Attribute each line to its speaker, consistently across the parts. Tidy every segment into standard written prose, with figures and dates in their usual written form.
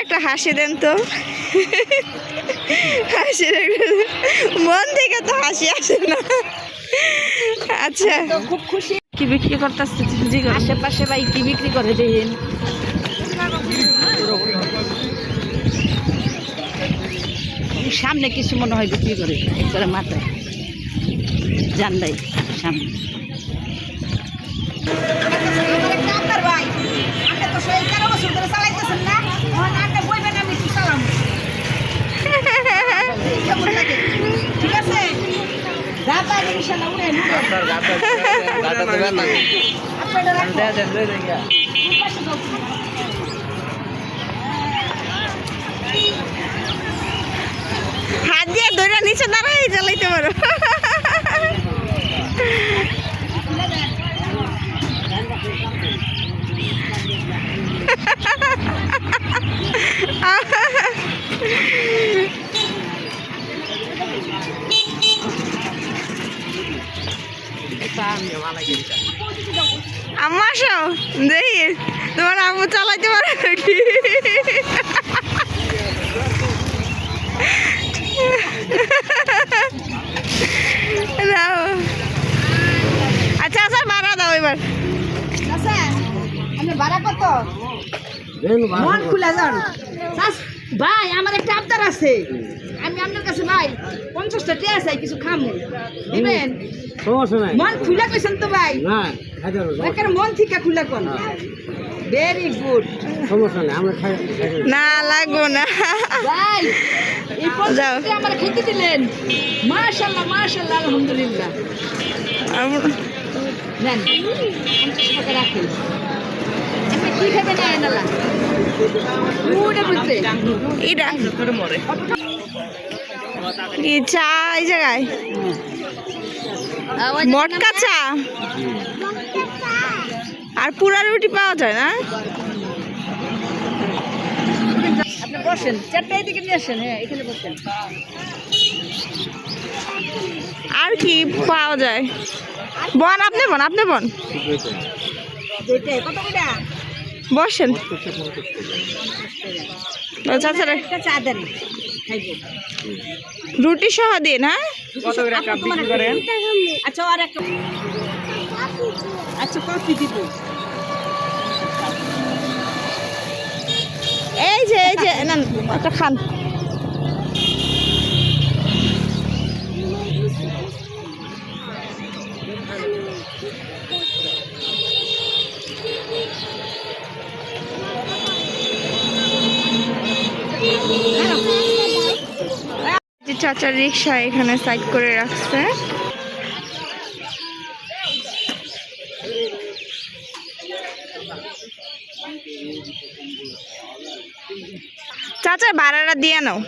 Speaker 1: একটা হাসি দেন তো। হাসির মন থেকে তো হাসি আসে না। আচ্ছা
Speaker 2: খুব খুশি।
Speaker 1: কি বিক্রি করতেছে
Speaker 2: আশেপাশে ভাই কি বিক্রি করে দেখেন। সামনে কিছু মনে হয় বিক্রি করে একবারে মাথায় জানদাই সামনে। ঠিক আছে
Speaker 1: হাত দিয়ে ধরে নিচে দাঁড়াই চালাইতে পারো। আম্মা আসো দেখি তোমার আম্মু চালাইতে পারে নাকি। আচ্ছা আচ্ছা ভাড়া দাও এবার।
Speaker 2: ভাড়া কত? মন খুলে যান ভাই, আমার একটা আবদার আছে। আমি আপনার কাছে ভাই 50টা টিয়া চাই, কিছু খামু দিবেন? মন খুলে কইছেন তো ভাই? মন থেকে খুলে কোন। Very good.
Speaker 1: না লাগবো না
Speaker 2: ভাই এই 50টা আমার খেতে দিলেন। মাশাআল্লাহ মাশাআল্লাহ আলহামদুলিল্লাহ। নেন 50 টাকা রাখেন। আপনি কি খাবেন না এনালা? পুরো বুঝতে
Speaker 1: এটা কি চা এই জায়গায় মটকা চা আর পুরা রুটি পাওয়া যায় না?
Speaker 2: আপনি বসেন, চারটা এদিকে নিয়ে আসেন। হ্যাঁ এখানে বসেন।
Speaker 1: আর কি পাওয়া যায়? বন আপনি বন আপনি বন
Speaker 2: কত করে
Speaker 1: বসেন। চাচারা
Speaker 2: একটা চা দেন খাইবো।
Speaker 1: রুটি সহ দিন। হ্যাঁ
Speaker 2: আচ্ছা আর একটা আচ্ছা কফি দিব।
Speaker 1: এই যে না একটা খান। চাচার রিক্সা এখানে সাইড করে রাখছে। চাচা ভাড়াটা দিয়ে নাও।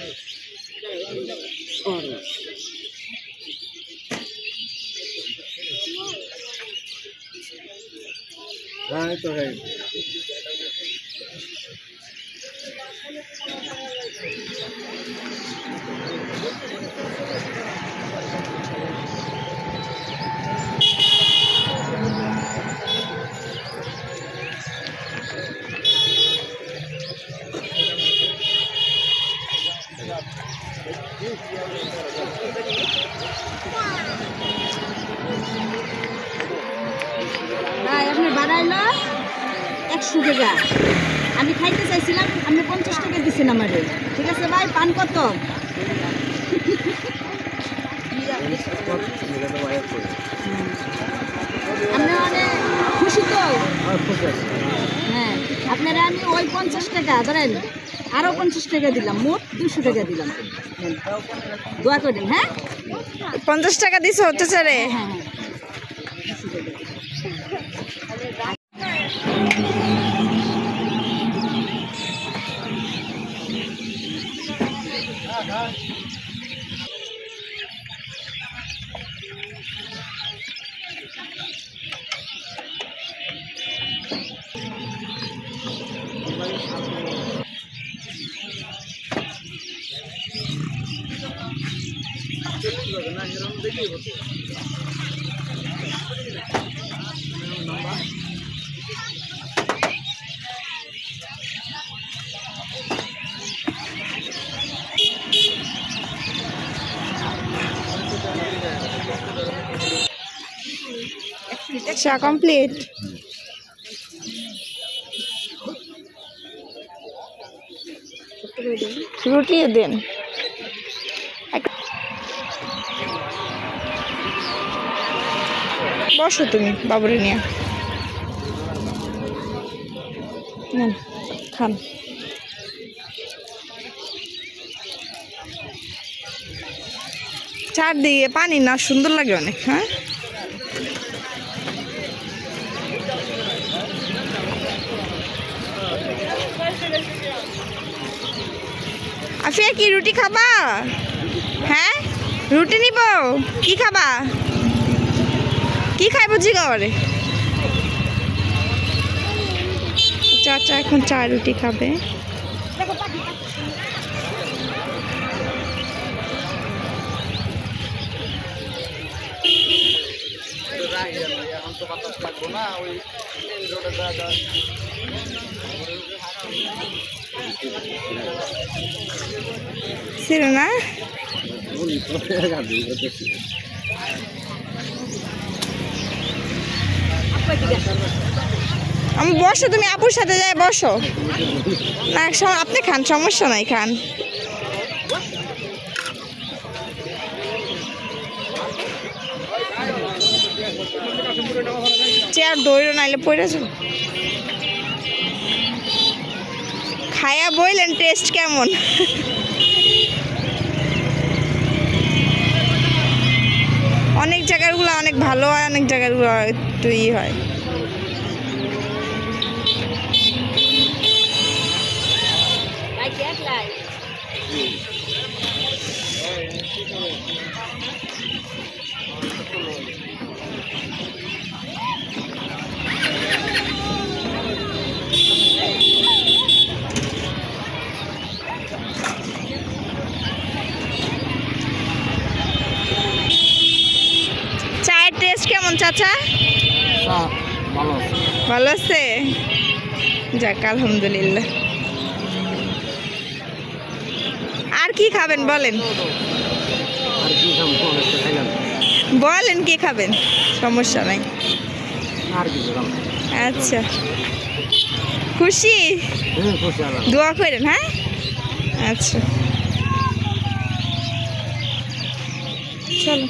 Speaker 2: ভাই আপনার বাড়াইলো 100 টাকা। আমি খাইতে চাইছিলাম, আপনি 50 টাকা দিচ্ছেন আমাদের। ঠিক আছে ভাই, পান কত? আপনি মানে খুশি তো? হ্যাঁ আপনারা আমি ওই 50 টাকা ধরেন আরো 50 টাকা দিলাম, মোট 200 টাকা দিলাম। দোয়া করেন। হ্যাঁ
Speaker 1: 50 টাকা দিছো হচ্ছে রে।
Speaker 2: হ্যাঁ
Speaker 1: চা কমপ্লিট। রুটি দেন। বসো তুমি বাবুরে নিয়ে। নেন খান। চারদিকে পানি না, সুন্দর লাগে অনেক। হ্যাঁ, আফিয়া কি রুটি খাবা? হ্যাঁ, রুটি নিব। কি খাবা? কি খাইব জিগাওয়ারে? চাচা এখন চা রুটি খাবে। ছিল না? আমি বসো, তুমি আপুর সাথে যাই বসো না। আপনি খান, সমস্যা নাই, খান। চেয়ার দৌড়ো নাইলে পড়ে যাও। খায়া বললেন টেস্ট কেমন? অনেক জায়গাগুলো অনেক ভালো হয়, অনেক জায়গাগুলো একটু হয়। চায়ের টেস্ট কেমন চাচা? ভালো আছে? যাক, আলহামদুলিল্লাহ। আর কি খাবেন বলেন? বলেন কি খাবেন, সমস্যা নাই। আচ্ছা, খুশি? দোয়া করেন। হ্যাঁ, আচ্ছা চলো।